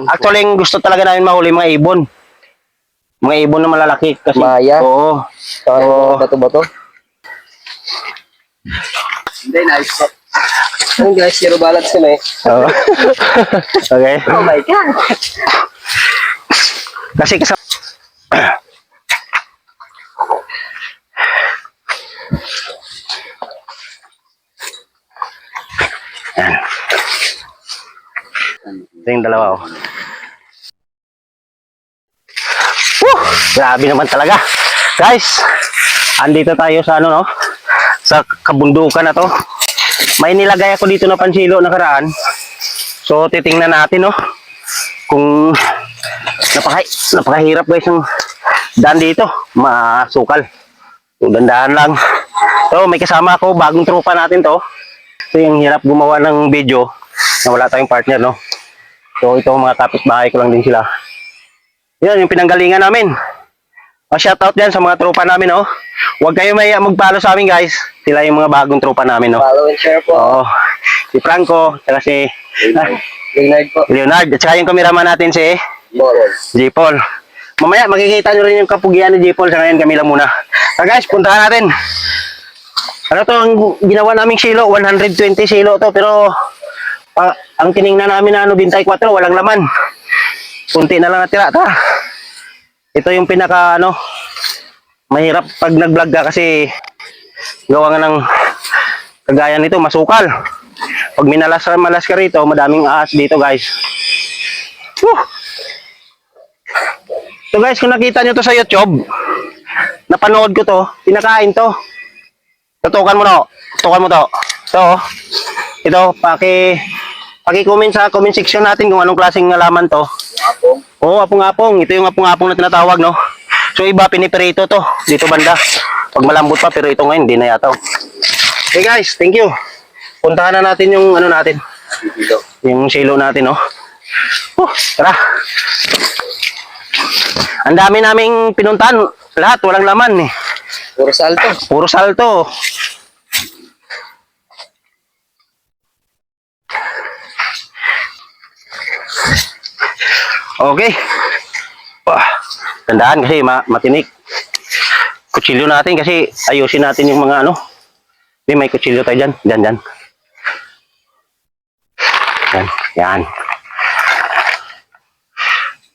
actually, yung gusto talaga namin mahuli mga ibon. Mga ibon na malalaki kasi. Maya. Oo. Oo. Bato-bato. Hindi, nice. Yung guys, zero balance sila eh. Oo. Okay. Oh my God. Kasi yan. Ito yung dalawa, oh. Woo! Grabe naman talaga. Guys, andito tayo sa ano, no? Sa kabundukan na to. May nilagay ako dito na pansilo nakaraan. So, titingnan natin, no? Kung napakahirap guys yung daan dito. Masukal. So, dandahan lang. So, may kasama ako. Bagong tropa natin to. So, yung hirap gumawa ng video na wala tayong partner, no? So, ito mga kapitbahay ko lang din sila. Yan, yung pinanggalingan namin. Shoutout dyan sa mga tropa namin, no? Huwag kayo may mag-follow sa amin, guys. Sila yung mga bagong tropa namin, no? Follow and share po. Oo. Si Franco, saka si Leonard po. Leonard, at saka yung cameraman natin si J. Paul. Mamaya, makikita nyo rin yung kapugian ni J. Paul. Sa ngayon, kami lang muna. So guys, puntahan natin. Ano to, ang ginawa naming silo, 120 silo to, pero ang tiningnan namin na ano, 24, walang laman. Kunti na lang natira. Tara. Ito yung pinaka, ano, mahirap pag nag-vlog ka kasi gawa nga ng kagaya nito, masukal. Pag malas ka rito, madaming ahas dito, guys. Woo! So guys, kung nakita nyo to sa YouTube, napanood ko to, pinakain to. Tutukan mo no. Tutukan mo to. Ito, paki-comment sa comment section natin kung anong klaseng halaman to. Apong. Oo, apong-apong. Ito yung apong-apong na tinatawag, no? So, iba, piniperito to. Dito banda. Pag malambot pa, pero ito ngayon, hindi na yata. Okay, guys, thank you. Puntahan na natin yung ano natin. Yung silo natin, no? Tara. Ang dami naming pinuntahan. Lahat, walang laman, eh. Puro salto. Puro salto. Okay. Tandaan kasi matinik. Kutsilyo natin kasi ayusin natin yung mga ano. May kutsilyo tayo dyan. Dyan. Yan.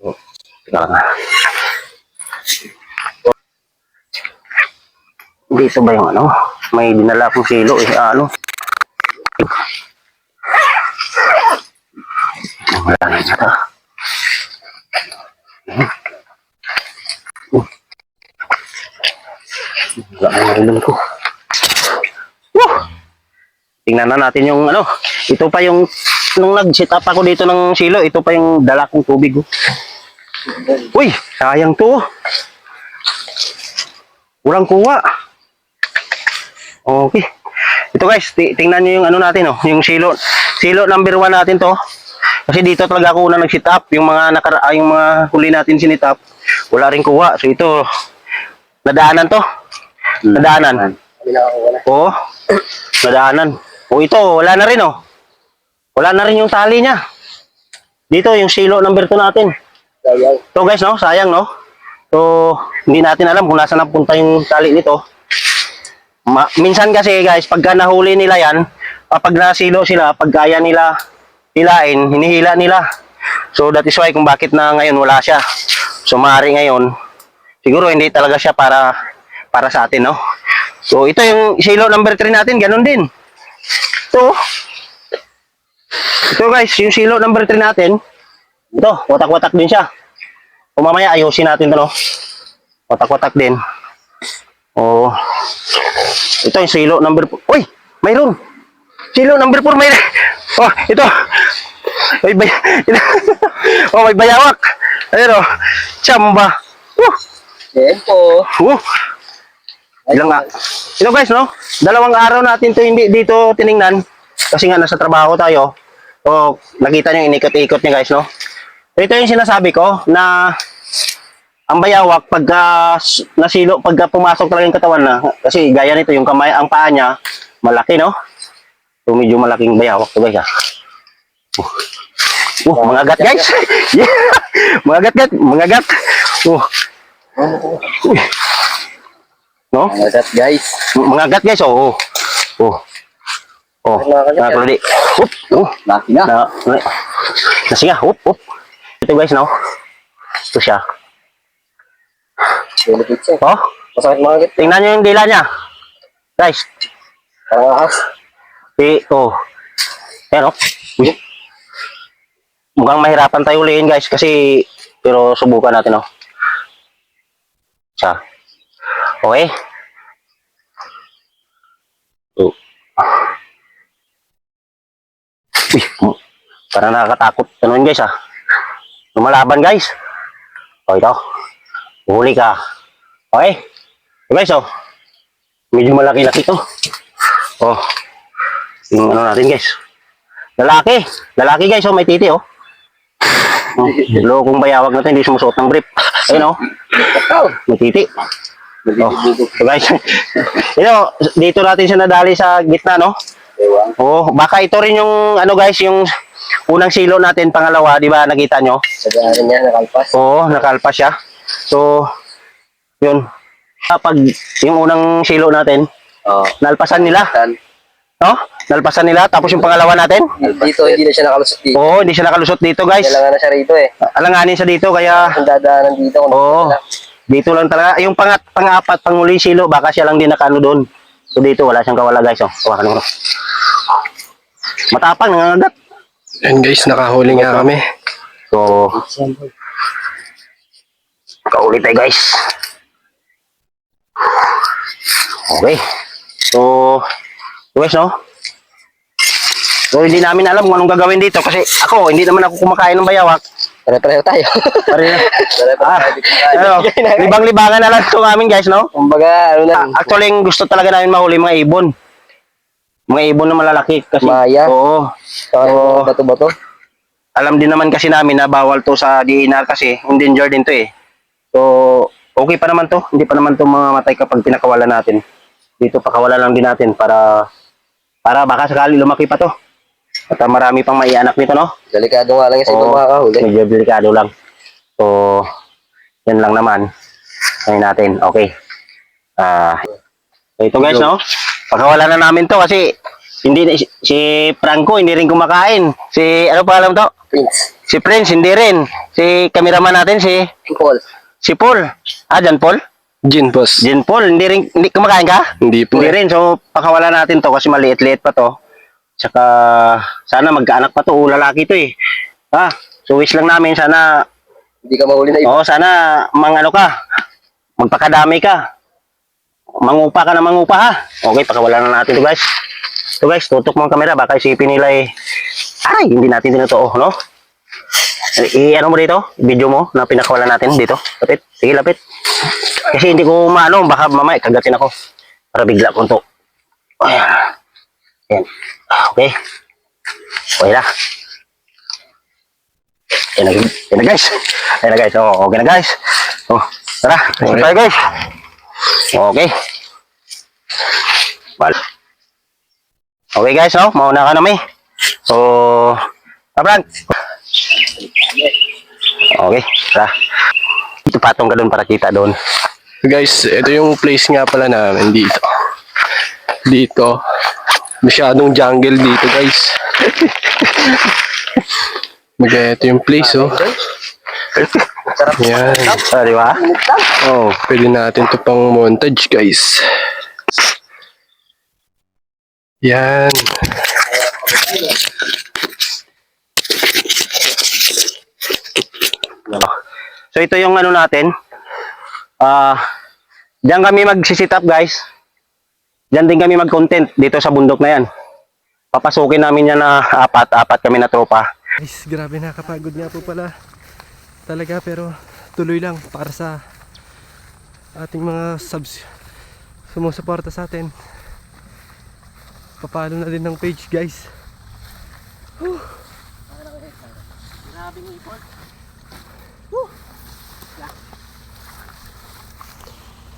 Oh, dito ba yung ano? May dinala akong silo eh. Ano? Wala na ito. Wala na nalilong ko. Tingnan na natin yung ano. Ito pa yung nung nag-set up ako dito ng silo, ito pa yung dala kong tubig. Uy, sayang to. Walang kuha. Okay. Ito guys, tingnan nyo yung ano natin, oh, yung silo. Silo number 1 natin to. Kasi dito talaga ako unang nag-set up. Yung mga yung mga huli natin sinit up, wala rin kuha. So ito, nadaanan to. Nadaanan. Oo. Nadaanan. O ito, wala na rin, oh. Wala na rin yung tali niya. Dito, yung silo number 2 natin. Ito guys, no? Sayang, no? So, hindi natin alam kung nasa napunta yung tali nito. Minsan kasi guys, pagka nahuli nila yan, pag nasilo sila, pag kaya nila hilain, hinihila nila. So, that is why kung bakit na ngayon wala siya. So, maaari ngayon, siguro hindi talaga siya para sa atin, no? So, ito yung silo number 3 natin, ganun din. Ito guys, yung silo number 3 natin, ito, watak-watak din siya. O mamaya ayusin natin ito, no? Watak-watak din. Oh. Ito yung silo number 4. Uy, mayroon. Silo number 4 mayroon. Oh, ito. May bayawak. Ayun, oh. Chamba. Tempo. Ilang nga. Ito guys, no? 2 araw natin to hindi dito tiningnan. Kasi nga nasa trabaho tayo. O, nakita nyo inikot-ikot niya guys, no? Ito yung sinasabi ko na ang bayawak pagka nasilo, pagka pumasok talaga yung katawan na, kasi gaya nito yung kamay, ang paa niya malaki, no? So medyo malaking bayawak to guys, ha. Mga gat guys. Yeah. Mga gat. Uy. No? Mga gat guys. Mga gat guys, oh. Mga kalodi. Laki na. Nasiga, Ito guys, no? Ito siya. Delicate siya. Oh, Masakit mga gat. tingnan nyo yung dila niya. Guys, Parang ahas. Ayan, oh. Uy. Mukhang mahirapan tayo ulihin guys kasi pero subukan natin, oh. Siya. Okay. Oh. Uy, parang nakakatakot. Ano yun guys, ah? Lumalaban guys. Oh, ito. Huli ka. Okay. So, guys, oh. Medyo malaki-laki to. Oh. Yung ano natin guys. Lalaki. Lalaki guys, oh. May titi, oh. Lokong bayawag natin. Hindi sumusuot ng brief. Ayun, oh. May titi. Oh. So, guys. Dito natin siya nadali sa gitna, no? Oh, baka ito rin yung ano guys, yung unang silo natin, pangalawa, di ba? Nakita nyo? Sa daanan niya, nakalpas. Oo, nakalpas siya. So, yun. Kapag yung unang silo natin, nalpasan nila. No? Nalpasan nila. Tapos yung pangalawa natin. Dito, hindi na siya nakalusot dito. Oo, hindi siya nakalusot dito guys. Kailangan na siya rito eh. Alanganin siya dito, kaya Ang dadaanan dito. oo, dito lang talaga. Yung pang-apat, panguling silo, baka siya lang din nakano doon. So dito, wala siyang kawala guys. Oh, hawakan mo. Matapang, nangangagat. Yan guys, nakahuli nga kami. So, kaulit tayo guys. Okay. So guys, no? So, hindi namin alam kung anong gagawin dito kasi ako, hindi naman ako kumakain ng bayawak. Pare-pareho tayo. Libang-libangan na lang ito namin guys, no? Kumbaga, ano na. Actually, yung gusto talaga namin mahuli mga ibon. Mga ibon na malalaki kasi. Maya. Oo. So, bato-bato. Alam din naman kasi namin na bawal to sa DNR kasi endangered din to eh. So, okay pa naman to. Hindi pa naman to mamamatay kapag pinakawalan natin. Dito pakawalan lang din natin para baka sakali lumaki pa to. At marami pang maianak nito, no? Delikado nga lang yung sa ibang Oo, makakahuli. medyo delikado lang. So, yan lang naman. Ngayon natin. Okay. So ito guys, no? Pakawalan na namin to kasi hindi si Franco hindi rin kumakain. Si ano pa alam to? Prince. Si Prince hindi rin. Si cameraman natin Paul. si Paul. Jan Paul? Gin boss. Jan Paul, hindi kumakain ka? Hindi po. Hindi rin. So pakawalan natin to kasi maliit-liit pa to. Tsaka sana magkaanak pa to, lalaki to eh. So wish lang namin sana Hindi ka mahuli na iba. sana magpakadami ka. Mangupa ka na mangupa ha. Okay, pakawalan na natin to guys. So guys, tutok mo ang camera, baka isipin nila eh, ay, hindi natin tinutuo, no? Ano mo dito? Video mo na pinakawalan natin dito. Lapit. Sige, lapit. Kasi hindi ko maano, baka mamaya kagatin ako. Para bigla kong to. Ayan. Okay. Okay na. Ayan na guys. Ayan na guys. Oh, okay na guys. Oh, tara. Okay. Tayo guys. Okay. Okay guys, no? Mauna ka na may. So, Frank. Okay, tara. Ito patong ka doon para kita doon. Guys, ito yung place nga pala namin dito. Dito. Masyadong jungle dito guys. Ito yung place oh. Yan. Di ba? Oh, pwede natin to pang montage guys. Yan. So ito yung ano natin. Diyan kami mag-sit up guys. Diyan din kami mag-content dito sa bundok na yan. Papasukin namin yan na apat kami na tropa. Guys, grabe nakapagod nga po pala. Talaga pero tuloy lang para sa ating mga subs sumusuporta sa atin. Papalo na din ng page guys.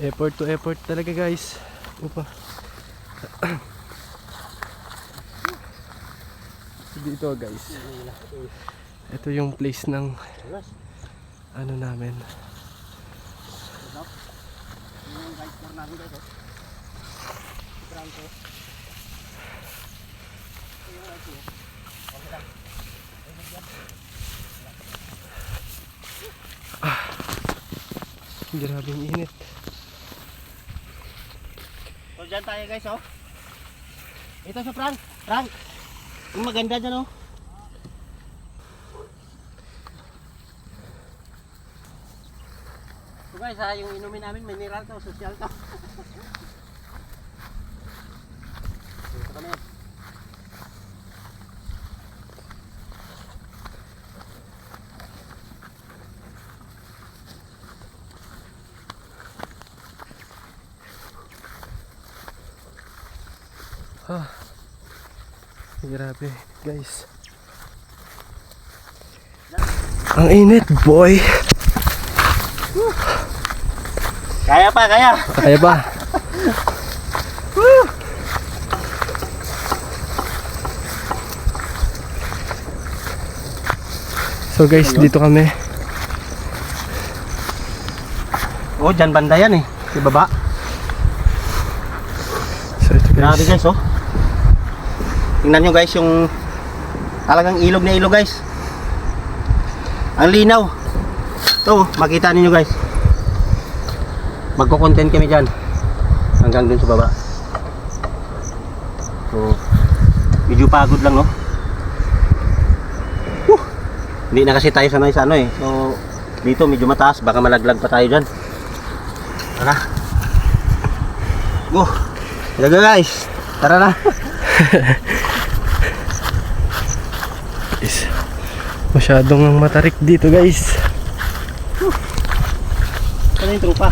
Effort to effort talaga guys. Upa. Dito guys. Ito yung place ng ano namin. Grabing init. So dyan tayo guys oh. Ito sa Frank. Frank. Yung maganda dyan oh. So guys ha, yung inumin namin mineral to, social to. Dito kami. Grabe guys. Ang init boy. Kaya pa, kaya. Kaya ba? So guys, dito kami. Oh, dyan banda yan eh. Di baba. So ito Grabe guys. guys oh. Tingnan nyo guys yung talagang ilog na ilog guys. Ang linaw. Ito, makita ninyo guys. Magko-content kami dyan. Hanggang dun sa baba. So, medyo pagod lang no. Hindi na kasi tayo sanay sa ano eh. So, dito medyo mataas. Baka malaglag pa tayo dyan. Tara. Go. Tara guys. Tara na. Guys, masyadong matarik dito guys. Ano yung trupa?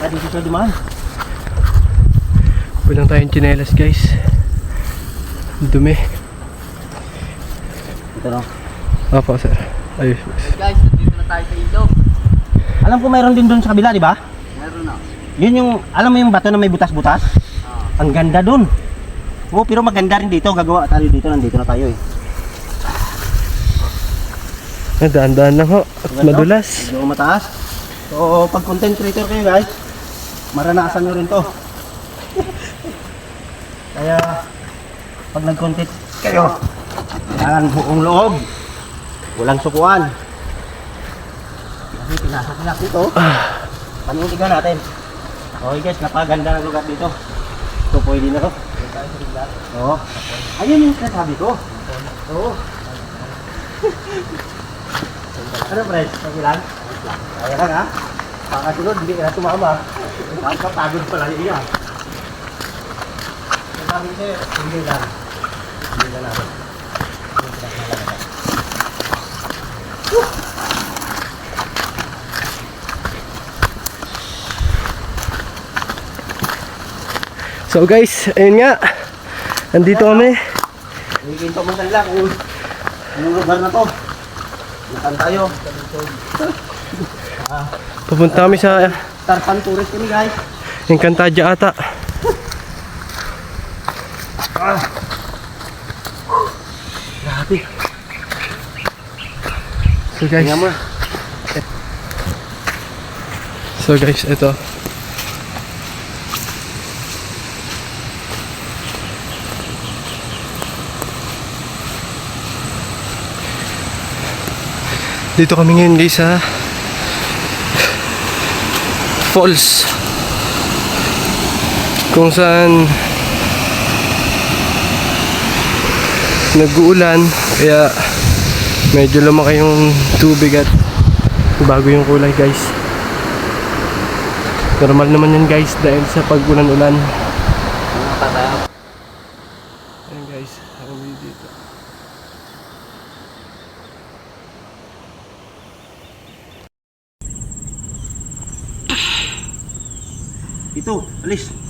Dito sa dumaan. Walang tayong tsinelas guys. Dumi. Ito no. Opo sir. Ayos. Guys, dito na tayo sa ilog. Alam ko mayroon din doon sa kabila, di ba? Meron na. Yun yung, alam mo yung bato na may butas-butas? Ang ganda doon. Oo, pero maganda rin dito. Gagawa tayo dito. Nandito na tayo eh. Daan-daan lang ho. At Maganda, madulas. medyo mataas. So, pag content creator kayo guys, maranasan nyo rin to. Kaya, pag nag-content kayo, kailangan buong loob. Walang sukuan. Kasi pinasok nila dito. Panindigan natin. Okay guys, napaganda ng lugar dito. So, pwede na to. Oo. Ayun yung sinasabi ko. Oo. Ano pre? Okay lang? Kaya lang ha? Pakasunod, hindi ka na tumama. Nakakapagod pala niya. Sabi ko sa'yo, hindi lang. Hindi lang natin. So guys, ayun nga. Andito kami. Hihinto mo kanila kung anong lugar na to. Bukan tayo. Pupunta kami sa Tarpan tourist kami guys. Encantadia ata. Grabe. So guys. Tingnan mo. So guys, ito. Dito kami ngayon guys sa falls kung saan nag-uulan kaya medyo lumaki yung tubig at bago yung kulay guys. Normal naman yan guys dahil sa pag-ulan-ulan. Ayan guys, ako dito. Ito, alis.